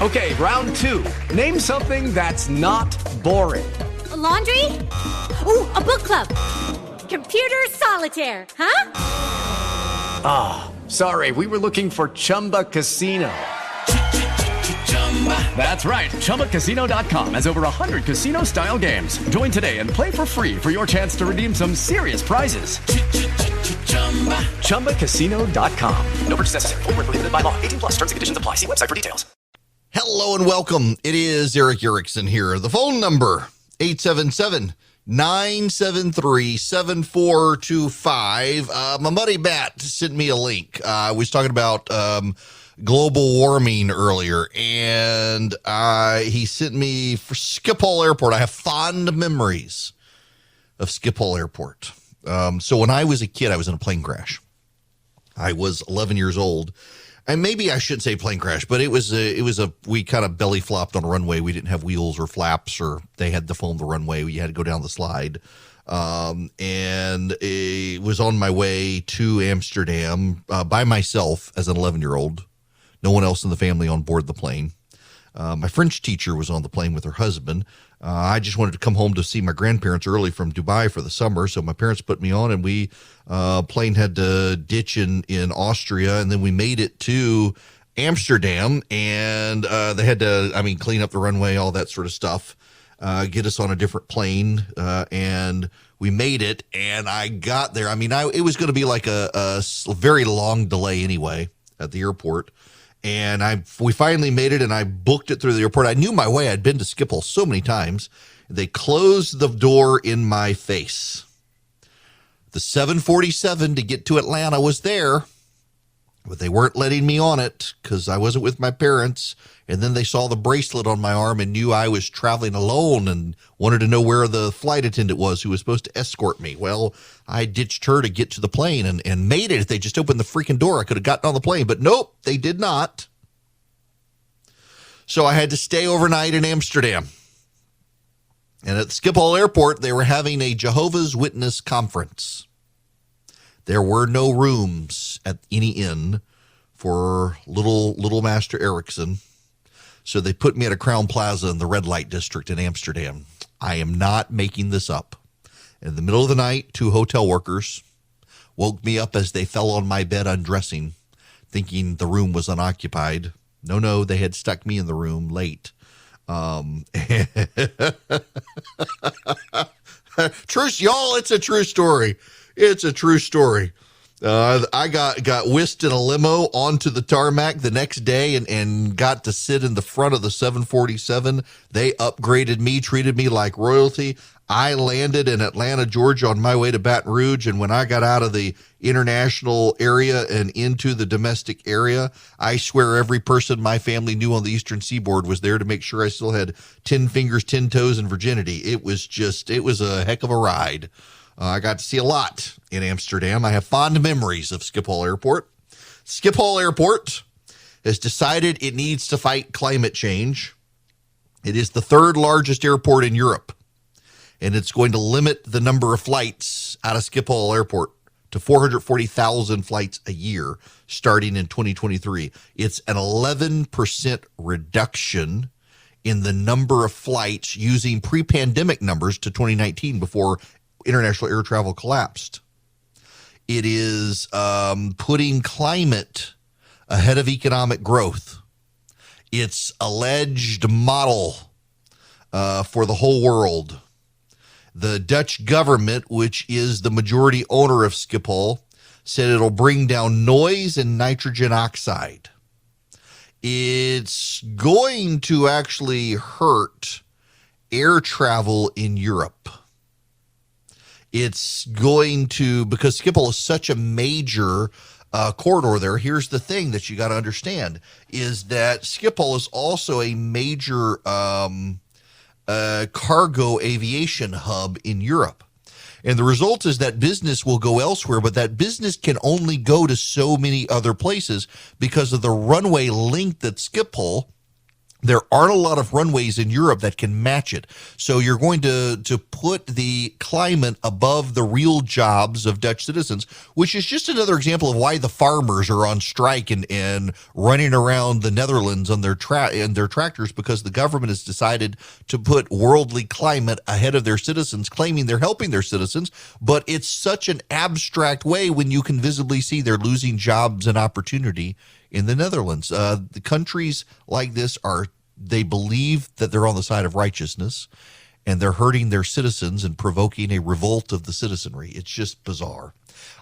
Okay, round two. Name something that's not boring. A laundry? Ooh, a book club. Computer solitaire, huh? Ah, sorry, we were looking for Chumba Casino. That's right, ChumbaCasino.com has over 100 casino-style games. Join today and play for free for your chance to redeem some serious prizes. ChumbaCasino.com. No purchase necessary. Void where prohibited by law. 18 plus. Terms and conditions apply. See website for details. Hello and welcome. It is Eric Erickson here. The phone number, 877-973-7425. My buddy Matt sent me a link. I was talking about global warming earlier, and he sent me for Schiphol Airport. I have fond memories of Schiphol Airport. So when I was a kid, I was in a plane crash. I was 11 years old. And maybe I shouldn't say plane crash, but we kind of belly flopped on a runway. We didn't have wheels or flaps, or they had to foam the runway. You had to go down the slide. And it was on my way to Amsterdam by myself as an 11-year-old. No one else in the family on board the plane. My French teacher was on the plane with her husband. I just wanted to come home to see my grandparents early from Dubai for the summer, so my parents put me on, and we plane had to ditch in Austria, and then we made it to Amsterdam, and they had to, clean up the runway, all that sort of stuff, get us on a different plane, and we made it, and I got there. It was going to be like a very long delay anyway at the airport. And we finally made it, and I booked it through the airport. I knew my way. I'd been to Schiphol so many times. They closed the door in my face. The 747 to get to Atlanta was there, but they weren't letting me on it because I wasn't with my parents. And then they saw the bracelet on my arm and knew I was traveling alone and wanted to know where the flight attendant was who was supposed to escort me. Well, I ditched her to get to the plane and made it. If they just opened the freaking door, I could have gotten on the plane. But nope, they did not. So I had to stay overnight in Amsterdam. And at Schiphol Airport, they were having a Jehovah's Witness conference. There were no rooms at any inn for little Master Erickson. So they put me at a Crown Plaza in the red light district in Amsterdam. I am not making this up. In the middle of the night, 2 hotel workers woke me up as they fell on my bed undressing, thinking the room was unoccupied. No, they had stuck me in the room late. Truth, y'all, it's a true story. It's a true story. I got whisked in a limo onto the tarmac the next day and got to sit in the front of the 747. They upgraded me, treated me like royalty. I landed in Atlanta, Georgia on my way to Baton Rouge, and when I got out of the international area and into the domestic area, I swear every person my family knew on the Eastern Seaboard was there to make sure I still had 10 fingers, 10 toes, and virginity. It was a heck of a ride. I got to see a lot in Amsterdam. I have fond memories of Schiphol Airport. Schiphol Airport has decided it needs to fight climate change. It is the 3rd largest airport in Europe, and it's going to limit the number of flights out of Schiphol Airport to 440,000 flights a year starting in 2023. It's an 11% reduction in the number of flights using pre-pandemic numbers to 2019 before international air travel collapsed. It is putting climate ahead of economic growth. It's alleged model for the whole world. The Dutch government, which is the majority owner of Schiphol, said it'll bring down noise and nitrogen oxide. It's going to actually hurt air travel in Europe. It's going to, because Schiphol is such a major corridor there. Here's the thing that you got to understand is that Schiphol is also a major cargo aviation hub in Europe. And the result is that business will go elsewhere, but that business can only go to so many other places because of the runway length at Schiphol there aren't a lot of runways in Europe that can match it. So you're going to put the climate above the real jobs of Dutch citizens, which is just another example of why the farmers are on strike and running around the Netherlands on their tractors, because the government has decided to put worldly climate ahead of their citizens, claiming they're helping their citizens. But it's such an abstract way when you can visibly see they're losing jobs and opportunity in the Netherlands. The countries like this they believe that they're on the side of righteousness, and they're hurting their citizens and provoking a revolt of the citizenry. It's just bizarre.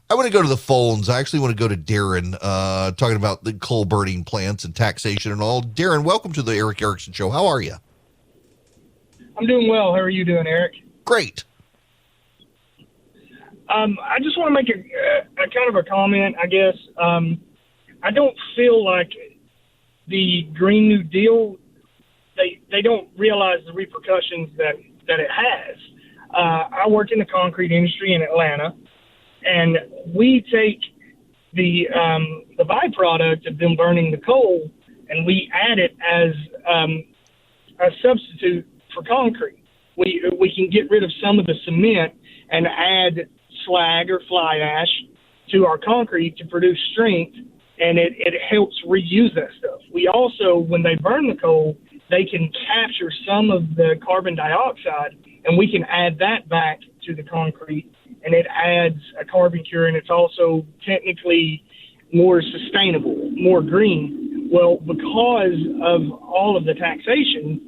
I want to go to the phones. I actually want to go to Darren, talking about the coal burning plants and taxation and all. Darren, welcome to the Eric Erickson Show. How are you? I'm doing well. How are you doing, Eric? Great. I just want to make a kind of a comment, I guess. I don't feel like the Green New Deal, they don't realize the repercussions that it has. I work in the concrete industry in Atlanta, and we take the byproduct of them burning the coal, and we add it as a substitute for concrete. We can get rid of some of the cement and add slag or fly ash to our concrete to produce strength, and it helps reuse that stuff. We also, when they burn the coal, they can capture some of the carbon dioxide, and we can add that back to the concrete, and it adds a carbon cure, and it's also technically more sustainable, more green. Well, because of all of the taxation,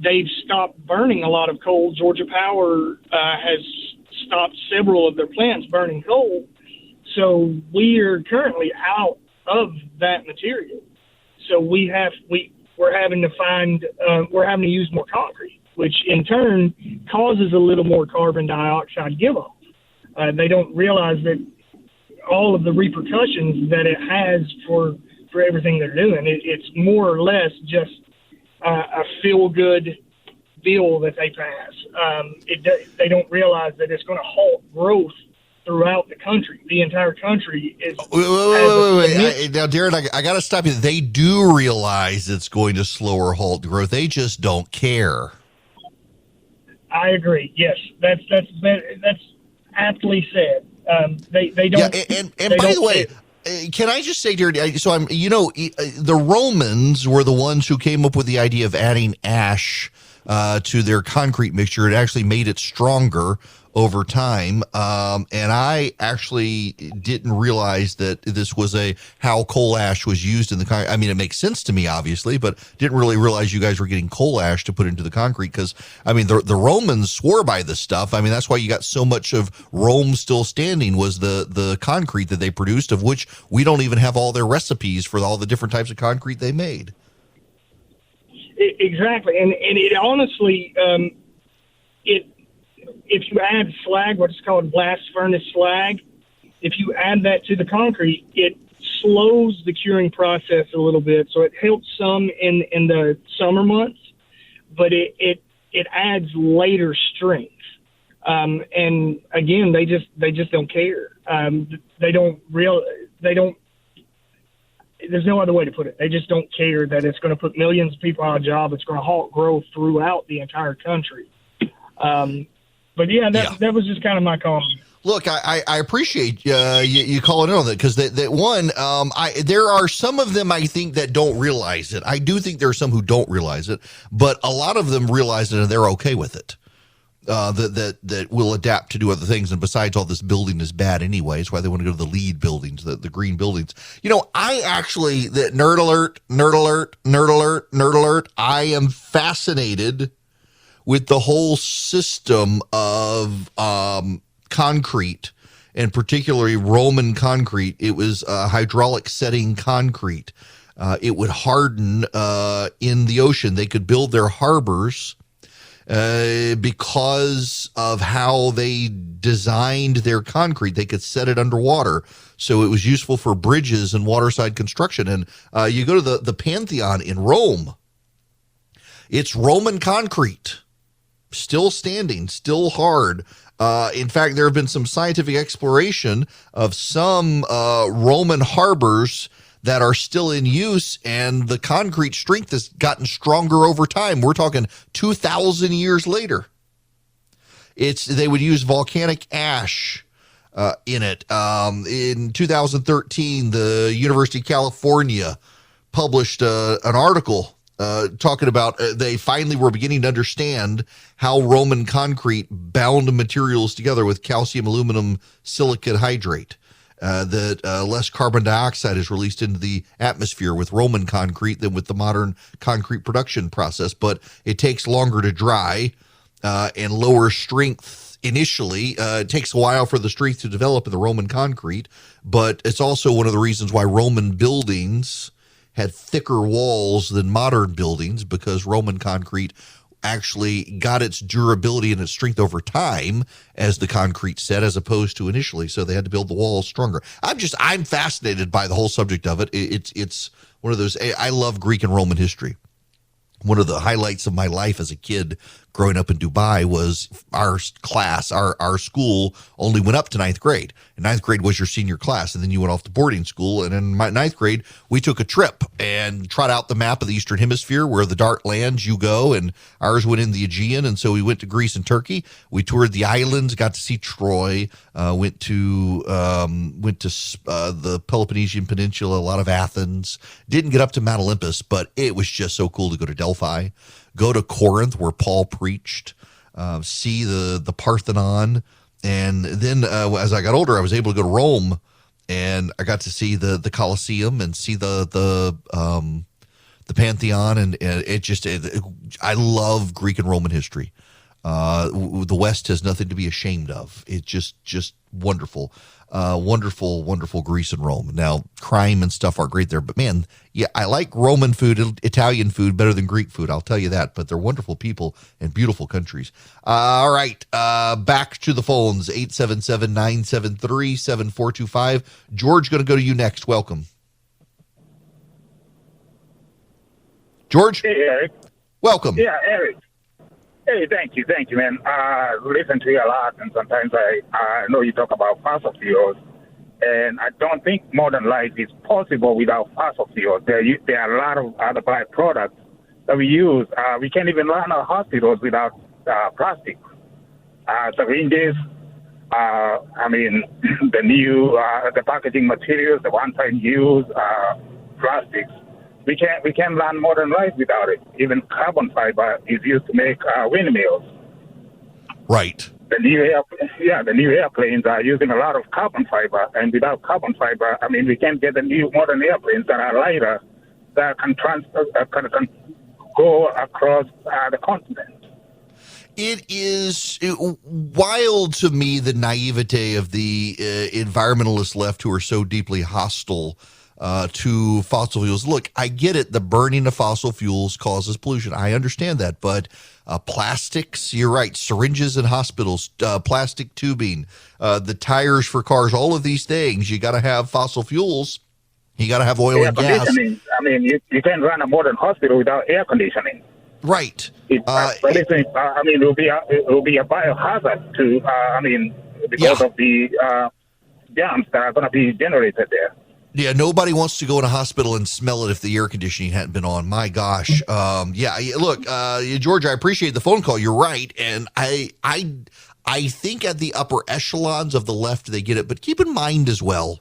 they've stopped burning a lot of coal. Georgia Power has stopped several of their plants burning coal, so we are currently out of that material. So we're having to use more concrete, which in turn causes a little more carbon dioxide give off. They don't realize that all of the repercussions that it has for everything they're doing. It's more or less just a feel-good bill that they pass. They don't realize that it's going to halt growth throughout the country. The entire country is... Wait. Now, Darren, I got to stop you. They do realize it's going to slow or halt growth. They just don't care. I agree. Yes, that's aptly said. They don't... Yeah, and by the way... Can I just say, Darren, so the Romans were the ones who came up with the idea of adding ash to their concrete mixture. It actually made it stronger over time. And I actually didn't realize that this was how coal ash was used in the concrete. I mean, it makes sense to me, obviously, but didn't really realize you guys were getting coal ash to put into the concrete, because, I mean, the Romans swore by this stuff. I mean, that's why you got so much of Rome still standing, was the concrete that they produced, of which we don't even have all their recipes for all the different types of concrete they made. Exactly. And it honestly, if you add slag, what's called blast furnace slag, if you add that to the concrete, it slows the curing process a little bit. So it helps some in the summer months, but it adds later strength. And again, they just don't care. There's no other way to put it. They just don't care that it's going to put millions of people out of job. It's going to halt growth throughout the entire country. But yeah, that was just kind of my comment. Look, I appreciate you calling in on that, because there are some of them, I think, that don't realize it. I do think there are some who don't realize it, but a lot of them realize it and they're okay with it. That will adapt to do other things. And besides, all this building is bad anyway. It's why they want to go to the LEED buildings, the green buildings. I actually, nerd alert, I am fascinated with the whole system of concrete, and particularly Roman concrete. It was hydraulic setting concrete. It would harden in the ocean. They could build their harbors because of how they designed their concrete. They could set it underwater, so it was useful for bridges and waterside construction. And you go to the Pantheon in Rome, it's Roman concrete, still standing, still hard. In fact, there have been some scientific exploration of some Roman harbors that are still in use, and the concrete strength has gotten stronger over time. We're talking 2,000 years later. They would use volcanic ash in it. In 2013, the University of California published an article talking about they finally were beginning to understand how Roman concrete bound materials together with calcium, aluminum, silicate hydrate. That less carbon dioxide is released into the atmosphere with Roman concrete than with the modern concrete production process, but it takes longer to dry and lower strength initially. It takes a while for the strength to develop in the Roman concrete, but it's also one of the reasons why Roman buildings had thicker walls than modern buildings, because Roman concrete actually got its durability and its strength over time as the concrete set, as opposed to initially. So they had to build the walls stronger. I'm fascinated by the whole subject of it. It's one of those, I love Greek and Roman history. One of the highlights of my life as a kid growing up in Dubai was our class, our school only went up to ninth grade. And ninth grade was your senior class. And then you went off to boarding school. And in my ninth grade, we took a trip and trot out the map of the Eastern Hemisphere where the dark lands you go. And ours went in the Aegean. And so we went to Greece and Turkey. We toured the islands, got to see Troy, went to the Peloponnesian Peninsula, a lot of Athens. Didn't get up to Mount Olympus, but it was just so cool to go to Delphi. Go to Corinth, where Paul preached, see the Parthenon. And then as I got older, I was able to go to Rome, and I got to see the Colosseum and see the Pantheon. And I love Greek and Roman history. The West has nothing to be ashamed of. It's just wonderful. Wonderful Greece and Rome. Now, crime and stuff are great there, but man, yeah, I like Roman food, Italian food better than Greek food. I'll tell you that, but they're wonderful people and beautiful countries. All right. Back to the phones, 877-973-7425. George, going to go to you next. Welcome. George? Hey, Eric. Welcome. Yeah, Eric. Hey, thank you, man. Listen to you a lot, and sometimes I know you talk about fossil fuels, and I don't think modern life is possible without fossil fuels. There are a lot of other byproducts that we use. We can't even run our hospitals without plastic. Syringes, the packaging materials, the one-time use, plastics. We can't run modern life without it. Even carbon fiber is used to make windmills. Right. The new airplanes are using a lot of carbon fiber, and without carbon fiber, we can't get the new modern airplanes that are lighter, that can can go across the continent. It is wild to me, the naivete of the environmentalist left who are so deeply hostile to fossil fuels. Look, I get it. The burning of fossil fuels causes pollution. I understand that. But plastics, you're right. Syringes in hospitals, plastic tubing, the tires for cars, all of these things, you got to have fossil fuels. You got to have oil and gas. You can't run a modern hospital without air conditioning. Right. It will be a biohazard because of the germs that are going to be generated there. Yeah, nobody wants to go in a hospital and smell it if the air conditioning hadn't been on. My gosh. Look, George, I appreciate the phone call. You're right. And I think at the upper echelons of the left, they get it. But keep in mind as well,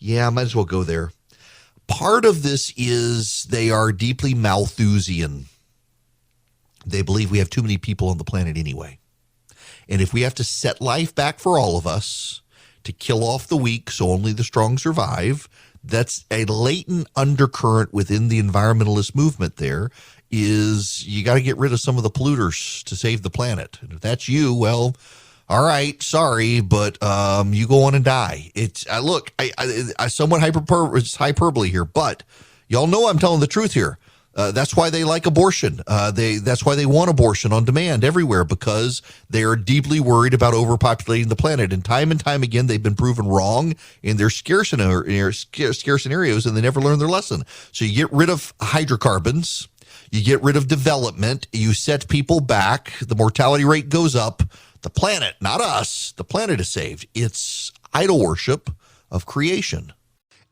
I might as well go there. Part of this is they are deeply Malthusian. They believe we have too many people on the planet anyway. And if we have to set life back for all of us, to kill off the weak so only the strong survive, that's a latent undercurrent within the environmentalist movement. There is, you got to get rid of some of the polluters to save the planet. And if that's you, well, all right, sorry, but you go on and die. It's I somewhat hyperbole here, but y'all know I'm telling the truth here. That's why they like abortion. That's why they want abortion on demand everywhere, because they are deeply worried about overpopulating the planet. And time again, they've been proven wrong in their scare scenarios, and they never learn their lesson. So you get rid of hydrocarbons, you get rid of development, you set people back, the mortality rate goes up. The planet, not us, the planet is saved. It's idol worship of creation.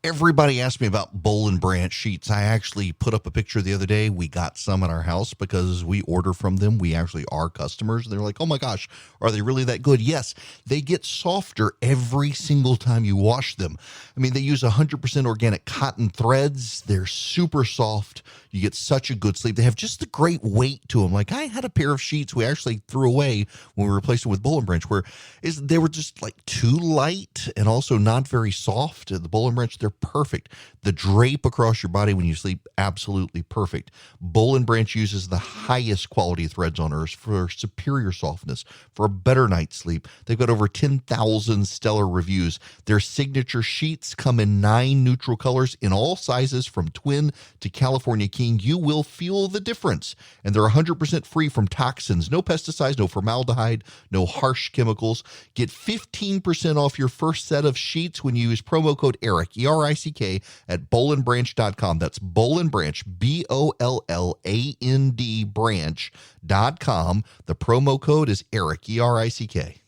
Everybody asked me about Boll and Branch sheets. I actually put up a picture the other day. We got some in our house because we order from them. We actually are customers. They're like, oh my gosh, are they really that good? Yes, they get softer every single time you wash them. I mean, they use 100% organic cotton threads. They're super soft. You get such a good sleep. They have just the great weight to them. Like I had a pair of sheets we actually threw away when we replaced them with Boll and Branch, where they were just like too light and also not very soft. The Boll and Branch, they're perfect. The drape across your body when you sleep, absolutely perfect. Boll and Branch uses the highest quality threads on earth for superior softness, for a better night's sleep. They've got over 10,000 stellar reviews. Their signature sheets come in 9 neutral colors in all sizes from twin to California King. You will feel the difference. And they're 100% free from toxins, no pesticides, no formaldehyde, no harsh chemicals. Get 15% off your first set of sheets when you use promo code ERIC, ERICK, at bollandbranch.com. That's Boll and Branch, BOLLAND branch.com. The promo code is ERIC, ERICK.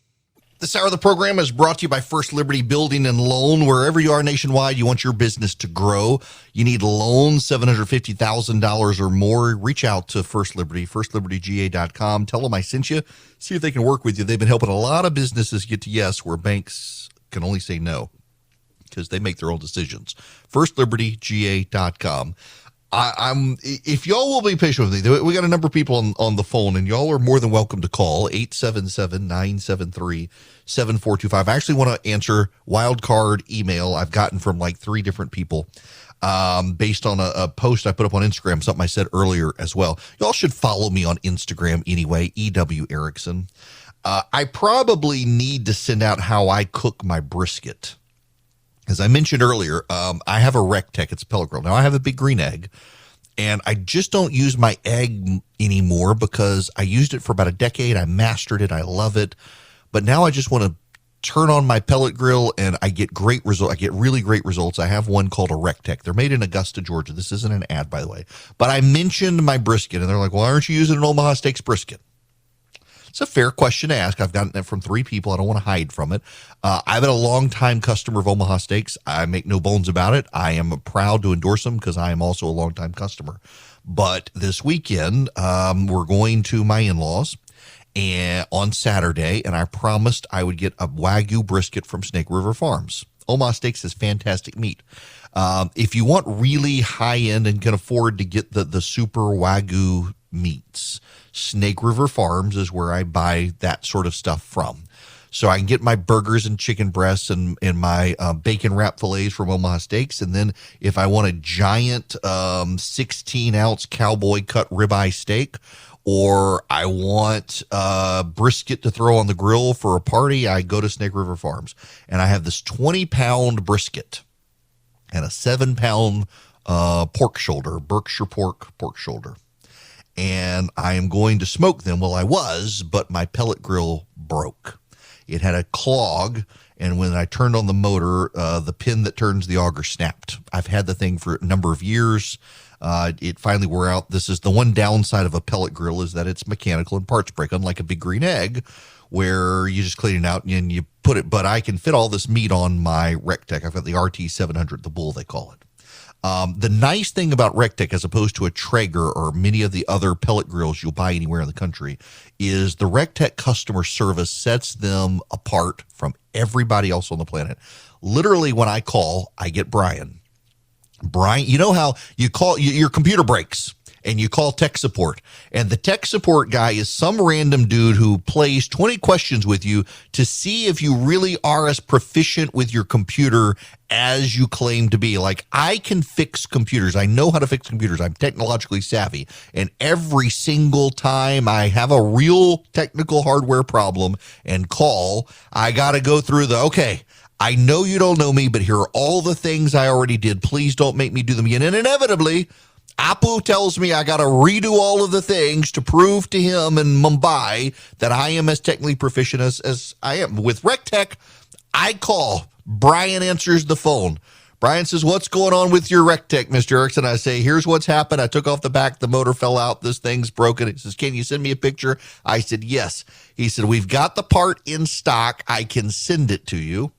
This hour of the program is brought to you by First Liberty Building and Loan. Wherever you are nationwide, you want your business to grow. You need loans, $750,000 or more. Reach out to First Liberty, firstlibertyga.com. Tell them I sent you. See if they can work with you. They've been helping a lot of businesses get to yes where banks can only say no because they make their own decisions. firstlibertyga.com. If y'all will be patient with me, we got a number of people on the phone, and y'all are more than welcome to call 877-973-7425. I actually want to answer wild card email I've gotten from like 3 different people based on a post I put up on Instagram, something I said earlier as well. Y'all should follow me on Instagram anyway, EW Erickson. I probably need to send out how I cook my brisket. As I mentioned earlier, I have a Rectech. It's a pellet grill. Now, I have a big green egg, and I just don't use my egg anymore because I used it for about a decade. I mastered it. I love it. But now I just want to turn on my pellet grill, and I get great results. I get really great results. I have one called a Rectech. They're made in Augusta, Georgia. This isn't an ad, by the way. But I mentioned my brisket, and they're like, well, aren't you using an Omaha Steaks brisket? It's a fair question to ask. I've gotten it from 3 people. I don't want to hide from it. I've been a long-time customer of Omaha Steaks. I make no bones about it. I am proud to endorse them because I am also a long-time customer. But this weekend, we're going to my in-laws and on Saturday, and I promised I would get a Wagyu brisket from Snake River Farms. Omaha Steaks is fantastic meat. If you want really high-end and can afford to get the super Wagyu meats, Snake River Farms is where I buy that sort of stuff from. So I can get my burgers and chicken breasts and my bacon wrap fillets from Omaha Steaks. And then if I want a giant 16-ounce cowboy cut ribeye steak, or I want brisket to throw on the grill for a party, I go to Snake River Farms. And I have this 20-pound brisket and a 7-pound pork shoulder, Berkshire pork shoulder. And I am going to smoke them. Well, I was, but my pellet grill broke. It had a clog, and when I turned on the motor, the pin that turns the auger snapped. I've had the thing for a number of years. It finally wore out. This is the one downside of a pellet grill is that it's mechanical and parts break, unlike a big green egg where you just clean it out and you put it. But I can fit all this meat on my Rectech. I've got the RT700, the bull they call it. The nice thing about Rectech, as opposed to a Traeger or many of the other pellet grills you'll buy anywhere in the country, is the Rectech customer service sets them apart from everybody else on the planet. Literally, when I call, I get Brian. Brian, you know how you call, your computer breaks and you call tech support, and the tech support guy is some random dude who plays 20 questions with you to see if you really are as proficient with your computer as you claim to be. Like, I can fix computers. I know how to fix computers. I'm technologically savvy. And every single time I have a real technical hardware problem and call, I got to go through okay, I know you don't know me, but here are all the things I already did. Please don't make me do them again. And inevitably, Apu tells me I got to redo all of the things to prove to him in Mumbai that I am as technically proficient as I am. With Rectech, I call. Brian answers the phone. Brian says, what's going on with your Rectech, Mr. Erickson? I say, here's what's happened. I took off the back. The motor fell out. This thing's broken. He says, can you send me a picture? I said, yes. He said, we've got the part in stock. I can send it to you.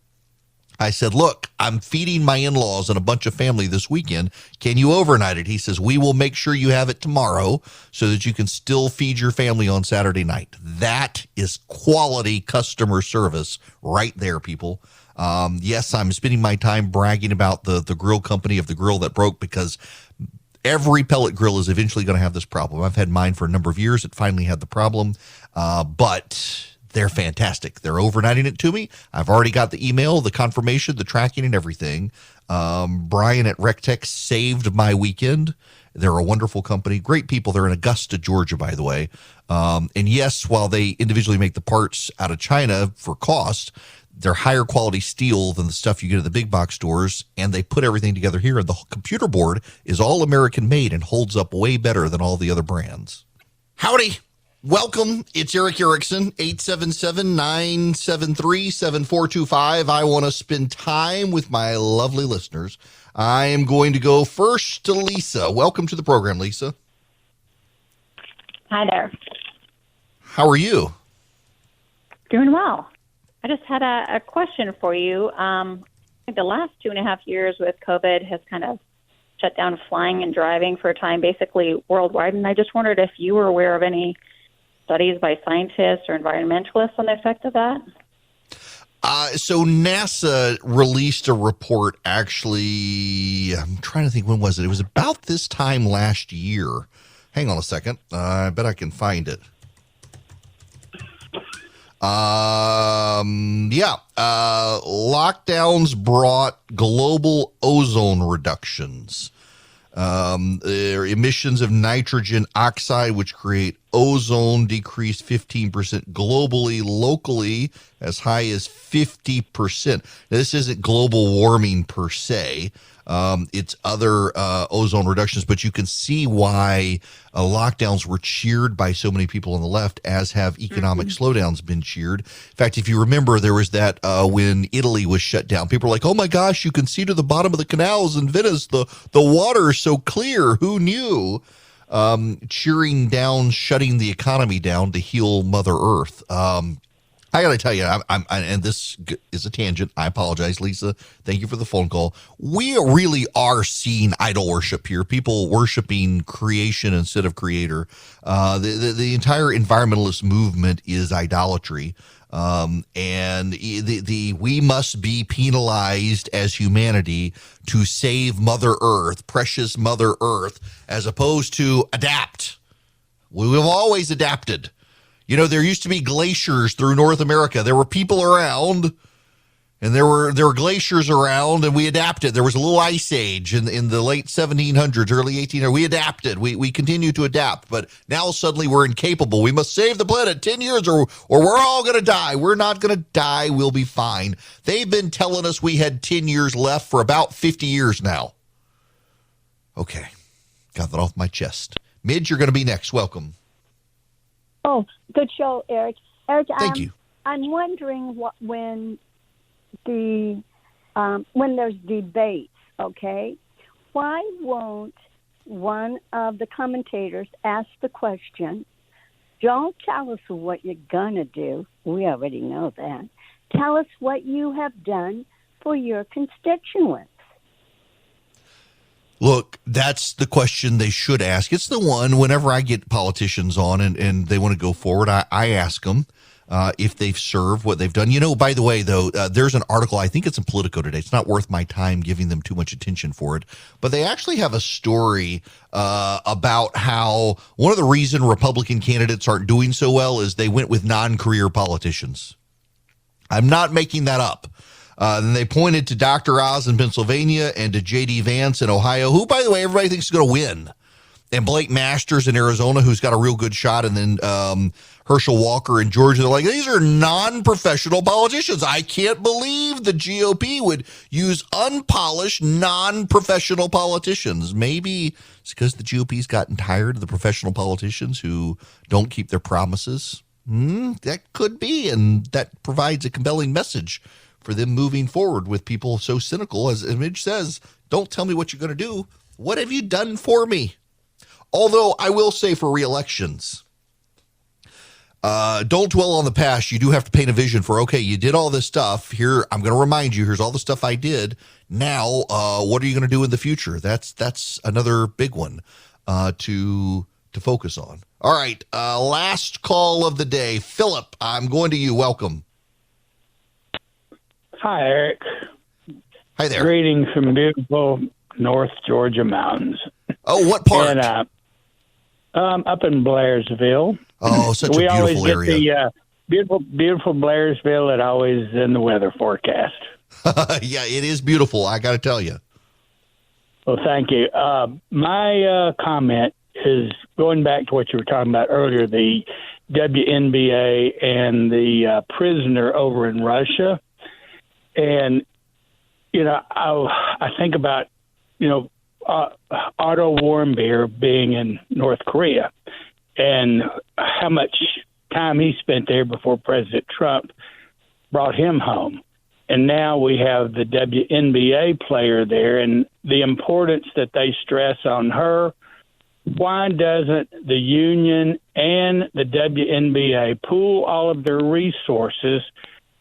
I said, look, I'm feeding my in-laws and a bunch of family this weekend. Can you overnight it? He says, we will make sure you have it tomorrow so that you can still feed your family on Saturday night. That is quality customer service right there, people. Yes, I'm spending my time bragging about the grill company of the grill that broke, because every pellet grill is eventually going to have this problem. I've had mine for a number of years. It finally had the problem, but they're fantastic. They're overnighting it to me. I've already got the email, the confirmation, the tracking, and everything. Brian at RecTech saved my weekend. They're a wonderful company. Great people. They're in Augusta, Georgia, by the way. And yes, while they individually make the parts out of China for cost, they're higher quality steel than the stuff you get at the big box stores, and they put everything together here. And the computer board is all American made and holds up way better than all the other brands. Howdy. Welcome. It's Eric Erickson, 877-973-7425. I want to spend time with my lovely listeners. I am going to go first to Lisa. Welcome to the program, Lisa. Hi there. How are you? Doing well. I just had a question for you. I think the last 2.5 years with COVID has kind of shut down flying and driving for a time, basically worldwide. And I just wondered if you were aware of any studies by scientists or environmentalists on the effect of that? So NASA released a report, actually, I'm trying to think, when was it? It was about this time last year. Hang on a second. I bet I can find it. Lockdowns brought global ozone reductions. Emissions of nitrogen oxide, which create ozone, decreased 15% globally, locally as high as 50%. Now, this isn't global warming per se. It's other ozone reductions, but you can see why lockdowns were cheered by so many people on the left, as have economic slowdowns been cheered. In fact, if you remember, there was that when Italy was shut down, people were like, oh my gosh, you can see to the bottom of the canals in Venice. The water is so clear. Who knew? Cheering down, shutting the economy down to heal Mother Earth. I got to tell you, and this is a tangent. I apologize, Lisa. Thank you for the phone call. We really are seeing idol worship here. People worshiping creation instead of creator. The entire environmentalist movement is idolatry. And we must be penalized as humanity to save Mother Earth, precious Mother Earth, as opposed to adapt. We've always adapted. You know, there used to be glaciers through North America. There were people around, and there were glaciers around, and we adapted. There was a little ice age in the late 1700s, early 1800s. We adapted. We continue to adapt, but now suddenly we're incapable. We must save the planet 10 years or we're all going to die. We're not going to die. We'll be fine. They've been telling us we had 10 years left for about 50 years now. Okay, got that off my chest. Midge, you're going to be next. Welcome. Oh, good show, Eric. Eric, thank you. I'm wondering when there's debates, okay, why won't one of the commentators ask the question, don't tell us what you're going to do. We already know that. Tell us what you have done for your constituents. Look, that's the question they should ask. It's the one whenever I get politicians on and they want to go forward, I ask them if they've served, what they've done. You know, by the way, though, there's an article, I think it's in Politico today. It's not worth my time giving them too much attention for it. But they actually have a story about how one of the reasons Republican candidates aren't doing so well is they went with non-career politicians. I'm not making that up. Then they pointed to Dr. Oz in Pennsylvania and to J.D. Vance in Ohio, who, by the way, everybody thinks is going to win. And Blake Masters in Arizona, who's got a real good shot. And then Herschel Walker in Georgia. They're like, these are non-professional politicians. I can't believe the GOP would use unpolished, non-professional politicians. Maybe it's because the GOP's gotten tired of the professional politicians who don't keep their promises. That could be. And that provides a compelling message for them moving forward with people so cynical, as Image says, don't tell me what you're going to do. What have you done for me? Although I will say for re-elections, don't dwell on the past. You do have to paint a vision for, okay, you did all this stuff. Here, I'm going to remind you, here's all the stuff I did. Now, what are you going to do in the future? That's another big one to focus on. All right, last call of the day. Philip, I'm going to you. Welcome. Hi, Eric. Hi there. Greetings from beautiful North Georgia mountains. Oh, what part? And, up in Blairsville. Oh, such a beautiful area. We always area. get the beautiful Blairsville. It always in the weather forecast. Yeah, it is beautiful. I got to tell you. Well, thank you. My comment is going back to what you were talking about earlier, the WNBA and the prisoner over in Russia. And, I think about, Otto Warmbier being in North Korea and how much time he spent there before President Trump brought him home. And now we have the WNBA player there and the importance that they stress on her. Why doesn't the union and the WNBA pool all of their resources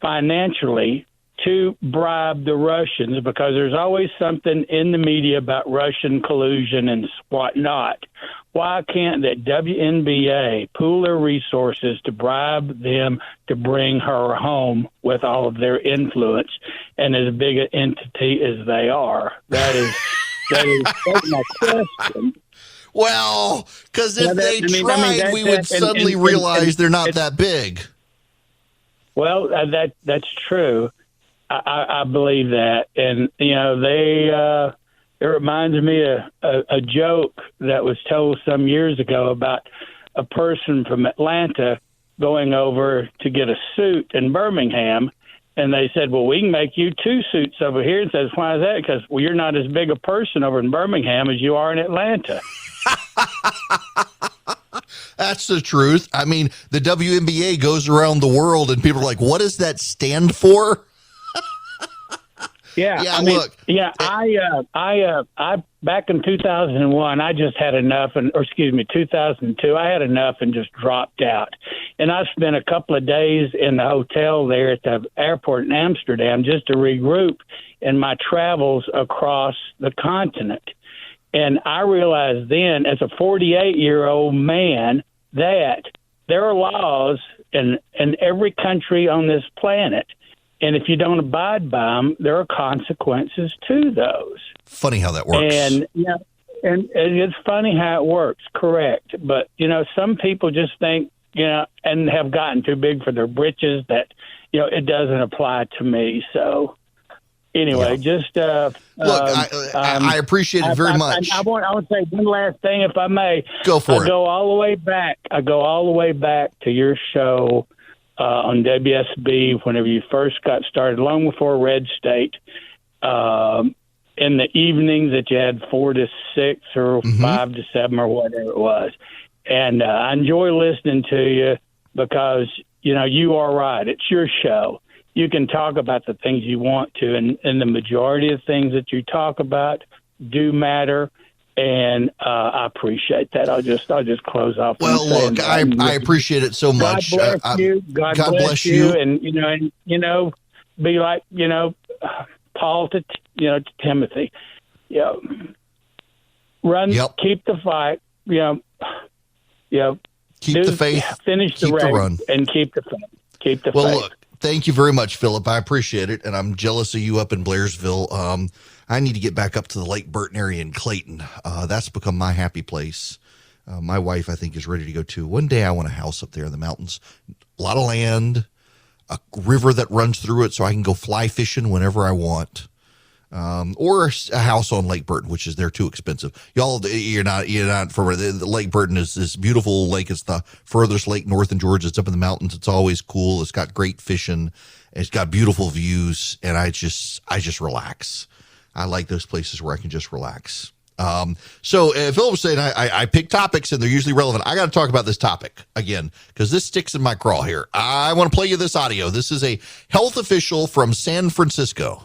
financially to bribe the Russians? Because there's always something in the media about Russian collusion and whatnot. Why can't the WNBA pool their resources to bribe them to bring her home with all of their influence and as big an entity as they are? That's my question. Well, because if they tried, we would suddenly realize they're not that big. Well, that's true. I believe that, and it reminds me of a joke that was told some years ago about a person from Atlanta going over to get a suit in Birmingham, and they said, "Well, we can make you 2 suits over here." And says, "Why is that?" Because you're not as big a person over in Birmingham as you are in Atlanta. That's the truth. I mean, the WNBA goes around the world, and people are like, "What does that stand for?" Yeah, yeah. I back in 2001, I just had enough, 2002, I had enough and just dropped out. And I spent a couple of days in the hotel there at the airport in Amsterdam just to regroup in my travels across the continent. And I realized then, as a 48-year-old man, that there are laws in every country on this planet. And if you don't abide by them, there are consequences to those. Funny how that works. And and it's funny how it works, correct. But, some people just think, and have gotten too big for their britches that, it doesn't apply to me. So anyway, just look, I appreciate it very much. I want to say one last thing, if I may. Go for it. I go all the way back to your show on WSB whenever you first got started, long before Red State, in the evenings that you had 4 to 6 or 5 to 7 or whatever it was. And I enjoy listening to you because, you are right. It's your show. You can talk about the things you want to, and the majority of things that you talk about do matter. And I appreciate that. I'll just close off. Well, look, I appreciate it so much. God bless you. God bless you. And be like Paul to Timothy. Run. Yep. Keep the fight. Keep the faith. Finish the run and keep the faith. Keep the faith. Well, look. Thank you very much, Philip. I appreciate it, and I'm jealous of you up in Blairsville. I need to get back up to the Lake Burton area in Clayton. That's become my happy place. My wife, I think, is ready to go too. One day I want a house up there in the mountains. A lot of land, a river that runs through it so I can go fly fishing whenever I want. Or a house on Lake Burton, which is there too expensive. You're not from the Lake Burton is this beautiful lake. It's the furthest lake north in Georgia. It's up in the mountains. It's always cool. It's got great fishing. It's got beautiful views, and I just relax. I like those places where I can just relax. So Philip was saying I pick topics, and they're usually relevant. I got to talk about this topic again because this sticks in my craw here. I want to play you this audio. This is a health official from San Francisco.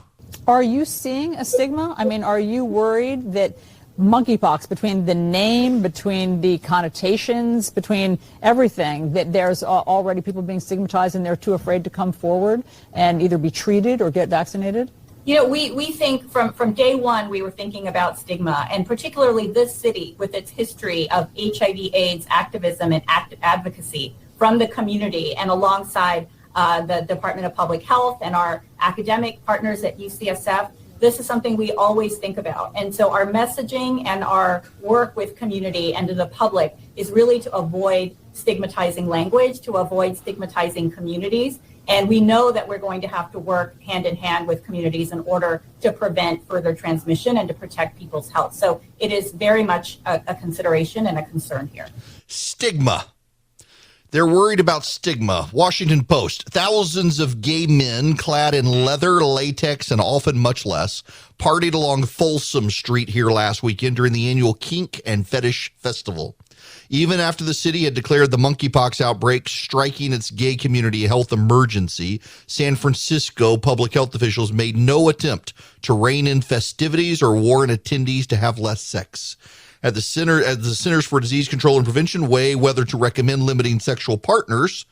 Are you seeing a stigma? I mean, are you worried that monkeypox, between the name, between the connotations, between everything, that there's already people being stigmatized and they're too afraid to come forward and either be treated or get vaccinated? You know, we think from day one, we were thinking about stigma, and particularly this city with its history of HIV/AIDS activism and advocacy from the community and alongside the Department of Public Health and our academic partners at UCSF. This is something we always think about. And so our messaging and our work with community and to the public is really to avoid stigmatizing language, to avoid stigmatizing communities. And we know that we're going to have to work hand in hand with communities in order to prevent further transmission and to protect people's health. So it is very much a consideration and a concern here. Stigma. They're worried about stigma. Washington Post. Thousands of gay men clad in leather, latex, and often much less partied along Folsom Street here last weekend during the annual Kink and Fetish Festival. Even after the city had declared the monkeypox outbreak striking its gay community a health emergency, San Francisco public health officials made no attempt to rein in festivities or warn attendees to have less sex. At the Centers for Disease Control and Prevention weigh whether to recommend limiting sexual partners,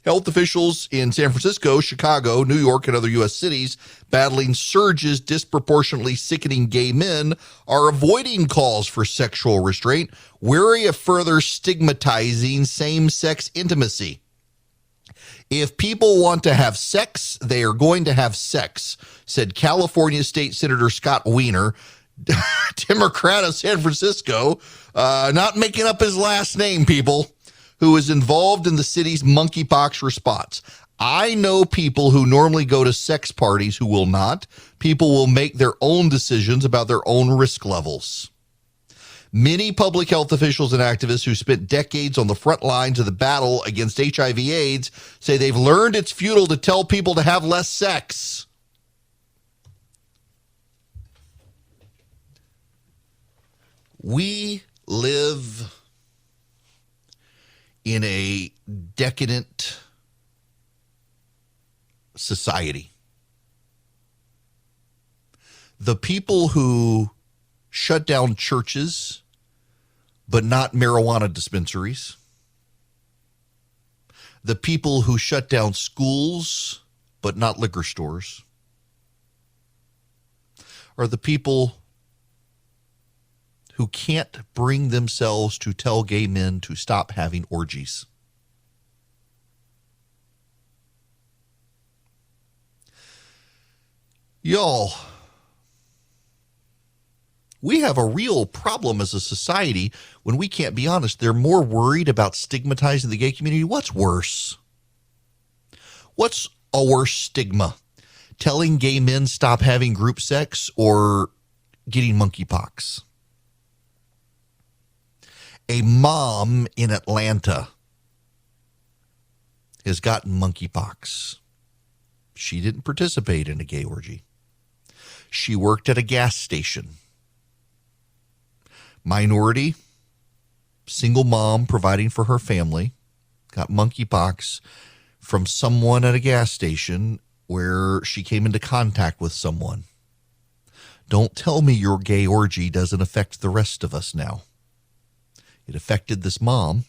health officials in San Francisco, Chicago, New York, and other U.S. cities battling surges disproportionately sickening gay men are avoiding calls for sexual restraint, wary of further stigmatizing same-sex intimacy. If people want to have sex, they are going to have sex, said California State Senator Scott Wiener, Democrat of San Francisco, not making up his last name, people, who is involved in the city's monkeypox response. I know people who normally go to sex parties who will not. People will make their own decisions about their own risk levels. Many public health officials and activists who spent decades on the front lines of the battle against HIV/AIDS say they've learned it's futile to tell people to have less sex. We live in a decadent society. The people who shut down churches, but not marijuana dispensaries, the people who shut down schools, but not liquor stores, are the people who can't bring themselves to tell gay men to stop having orgies. Y'all, we have a real problem as a society when we can't be honest. They're more worried about stigmatizing the gay community. What's worse? What's a worse stigma? Telling gay men stop having group sex or getting monkeypox? A mom in Atlanta has gotten monkeypox. She didn't participate in a gay orgy. She worked at a gas station. Minority, single mom providing for her family, got monkeypox from someone at a gas station where she came into contact with someone. Don't tell me your gay orgy doesn't affect the rest of us now. It affected this mom.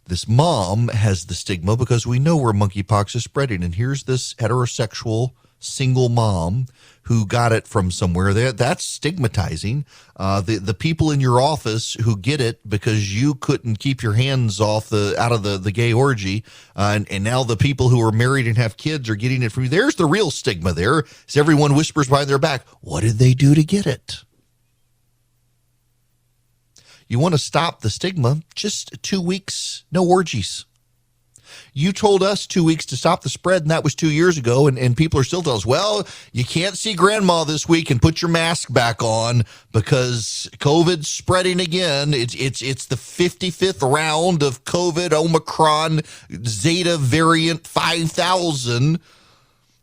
This mom has the stigma because we know where monkeypox is spreading. And here's this heterosexual single mom who got it from somewhere. That's stigmatizing. The people in your office who get it because you couldn't keep your hands out of the gay orgy, and now the people who are married and have kids are getting it from you. There's the real stigma there. As everyone whispers behind their back, what did they do to get it? You want to stop the stigma, just 2 weeks, no orgies. You told us 2 weeks to stop the spread, and that was 2 years ago, and people are still telling us, well, you can't see grandma this week and put your mask back on because COVID's spreading again. It's the 55th round of COVID, Omicron, Zeta variant 5000.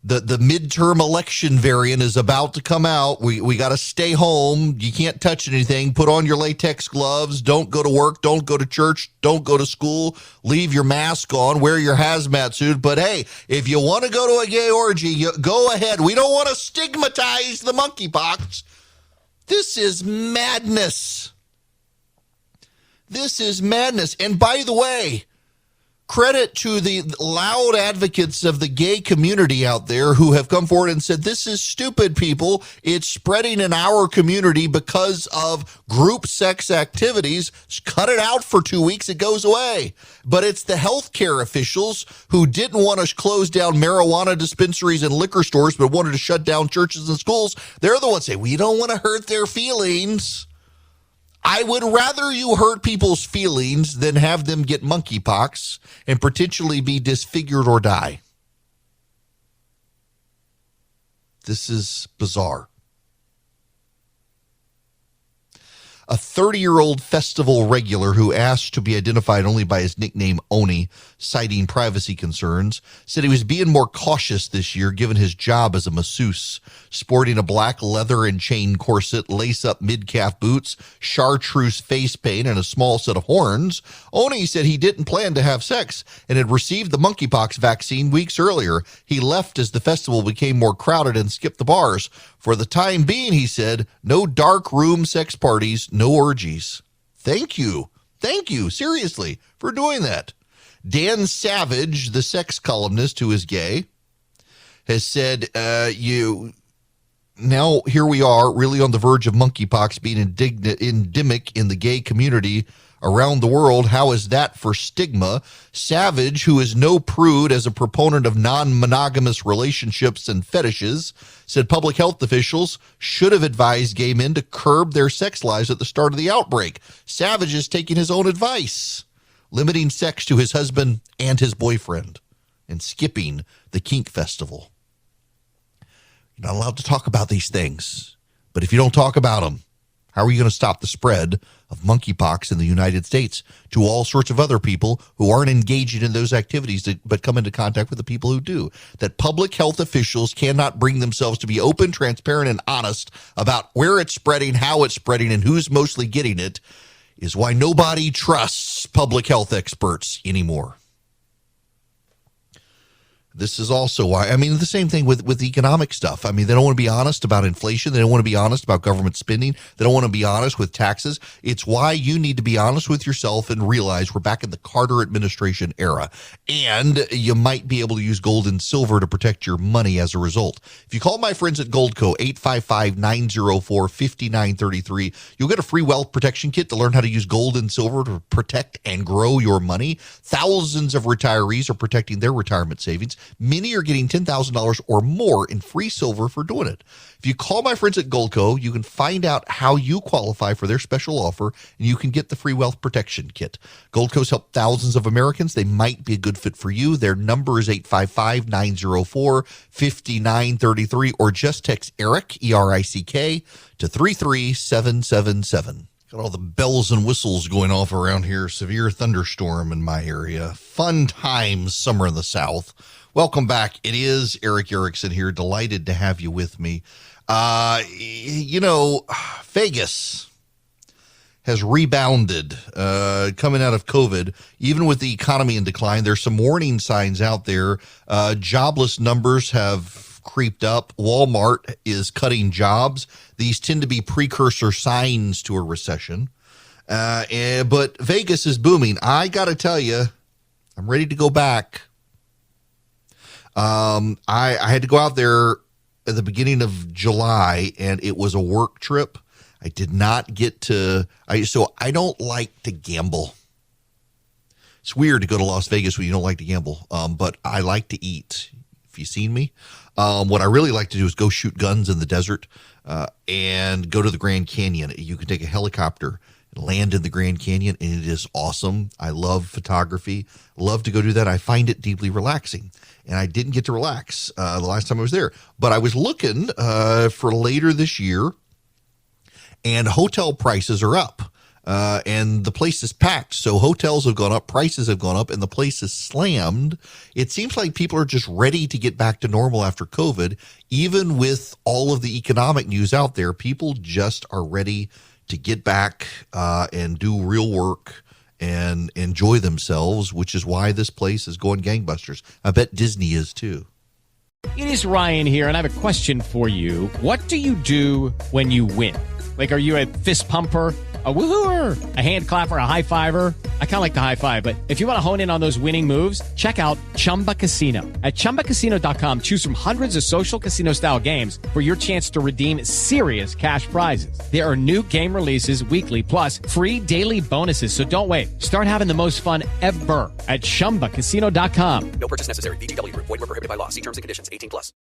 The midterm election variant is about to come out. We got to stay home. You can't touch anything. Put on your latex gloves. Don't go to work. Don't go to church. Don't go to school. Leave your mask on. Wear your hazmat suit. But hey, if you want to go to a gay orgy, go ahead. We don't want to stigmatize the monkeypox. This is madness. This is madness. And by the way, credit to the loud advocates of the gay community out there who have come forward and said, this is stupid, people. It's spreading in our community because of group sex activities. Cut it out for 2 weeks. It goes away. But it's the healthcare officials who didn't want to close down marijuana dispensaries and liquor stores, but wanted to shut down churches and schools. They're the ones saying, we don't want to hurt their feelings. I would rather you hurt people's feelings than have them get monkeypox and potentially be disfigured or die. This is bizarre. A 30-year-old festival regular who asked to be identified only by his nickname Oni, citing privacy concerns, said he was being more cautious this year given his job as a masseuse. Sporting a black leather and chain corset, lace-up mid-calf boots, chartreuse face paint, and a small set of horns, Oni said he didn't plan to have sex and had received the monkeypox vaccine weeks earlier. He left as the festival became more crowded and skipped the bars. For the time being, he said, no dark room sex parties, no orgies. Thank you, seriously, for doing that. Dan Savage, the sex columnist who is gay, has said, now here we are really on the verge of monkeypox being endemic in the gay community around the world. How is that for stigma? Savage, who is no prude as a proponent of non-monogamous relationships and fetishes, said public health officials should have advised gay men to curb their sex lives at the start of the outbreak. Savage is taking his own advice, limiting sex to his husband and his boyfriend, and skipping the kink festival. You're not allowed to talk about these things, but if you don't talk about them, how are you going to stop the spread of monkeypox in the United States to all sorts of other people who aren't engaging in those activities but come into contact with the people who do? That public health officials cannot bring themselves to be open, transparent, and honest about where it's spreading, how it's spreading, and who's mostly getting it is why nobody trusts public health experts anymore. This is also why, the same thing with economic stuff. They don't want to be honest about inflation. They don't want to be honest about government spending. They don't want to be honest with taxes. It's why you need to be honest with yourself and realize we're back in the Carter administration era. And you might be able to use gold and silver to protect your money as a result. If you call my friends at Goldco, 855-904-5933, you'll get a free wealth protection kit to learn how to use gold and silver to protect and grow your money. Thousands of retirees are protecting their retirement savings. Many are getting $10,000 or more in free silver for doing it. If you call my friends at Goldco, you can find out how you qualify for their special offer, and you can get the free wealth protection kit. Goldco's helped thousands of Americans. They might be a good fit for you. Their number is 855-904-5933, or just text ERIC, E-R-I-C-K, to 33777. Got all the bells and whistles going off around here. Severe thunderstorm in my area. Fun times, summer in the South. Welcome back. It is Eric Erickson here. Delighted to have you with me. Vegas has rebounded coming out of COVID. Even with the economy in decline, there's some warning signs out there. Jobless numbers have creeped up. Walmart is cutting jobs. These tend to be precursor signs to a recession. But Vegas is booming. I got to tell you, I'm ready to go back. I had to go out there at the beginning of July, and it was a work trip. I did not get to, so I don't like to gamble. It's weird to go to Las Vegas when you don't like to gamble, but I like to eat. If you've seen me, what I really like to do is go shoot guns in the desert and go to the Grand Canyon. You can take a helicopter and land in the Grand Canyon, and it is awesome. I love photography, love to go do that. I find it deeply relaxing, and I didn't get to relax the last time I was there. But I was looking for later this year, and hotel prices are up. And the place is packed. So hotels have gone up, prices have gone up, and the place is slammed. It seems like people are just ready to get back to normal after COVID. Even with all of the economic news out there, people just are ready to get back and do real work and enjoy themselves, which is why this place is going gangbusters. I bet Disney is too. It is Ryan here, and I have a question for you. What do you do when you win? Like, are you a fist pumper, a woohooer, a hand clapper, a high fiver? I kind of like the high five, but if you want to hone in on those winning moves, check out Chumba Casino. At ChumbaCasino.com, choose from hundreds of social casino style games for your chance to redeem serious cash prizes. There are new game releases weekly, plus free daily bonuses. So don't wait. Start having the most fun ever at ChumbaCasino.com. No purchase necessary. VGW Group. Void where prohibited by law. See terms and conditions. 18+.